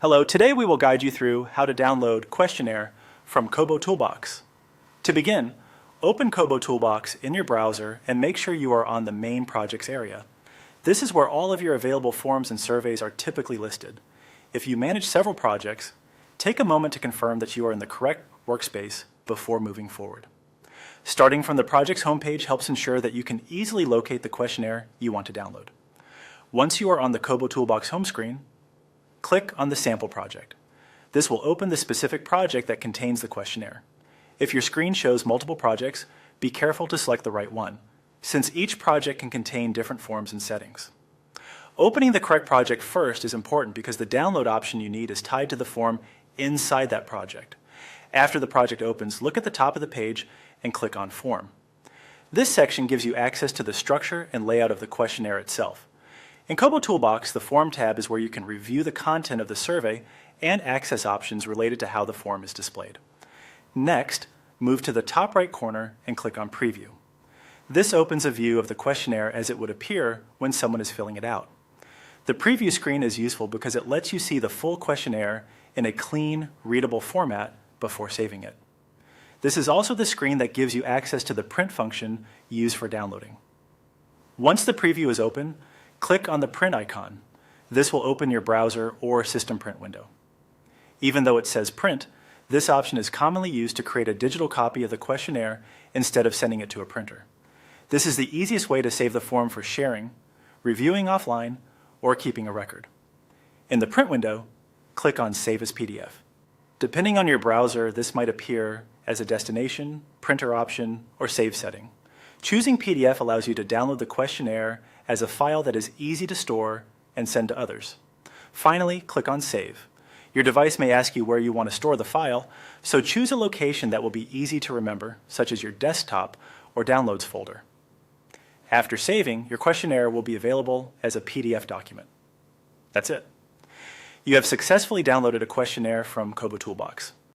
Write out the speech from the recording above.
Hello, today we will guide you through how to download Questionnaire from KoboToolbox. To begin, open KoboToolbox in your browser and make sure you are on the main projects area. This is where all of your available forms and surveys are typically listed. If you manage several projects, take a moment to confirm that you are in the correct workspace before moving forward. Starting from the project's homepage helps ensure that you can easily locate the questionnaire you want to download. Once you are on the KoboToolbox home screen, click on the sample project. This will open the specific project that contains the questionnaire. If your screen shows multiple projects, be careful to select the right one, since each project can contain different forms and settings. Opening the correct project first is important because the download option you need is tied to the form inside that project. After the project opens, look at the top of the page and click on Form. This section gives you access to the structure and layout of the questionnaire itself. In KoboToolbox, the Form tab is where you can review the content of the survey and access options related to how the form is displayed. Next, move to the top right corner and click on Preview. This opens a view of the questionnaire as it would appear when someone is filling it out. The preview screen is useful because it lets you see the full questionnaire in a clean, readable format before saving it. This is also the screen that gives you access to the print function used for downloading. Once the preview is open, click on the print icon. This will open your browser or system print window. Even though it says print, this option is commonly used to create a digital copy of the questionnaire instead of sending it to a printer. This is the easiest way to save the form for sharing, reviewing offline, or keeping a record. In the print window, click on Save as PDF. Depending on your browser, this might appear as a destination, printer option, or save setting. Choosing PDF allows you to download the questionnaire as a file that is easy to store and send to others. Finally, click on Save. Your device may ask you where you want to store the file, so choose a location that will be easy to remember, such as your desktop or Downloads folder. After saving, your questionnaire will be available as a PDF document. That's it. You have successfully downloaded a questionnaire from KoboToolbox.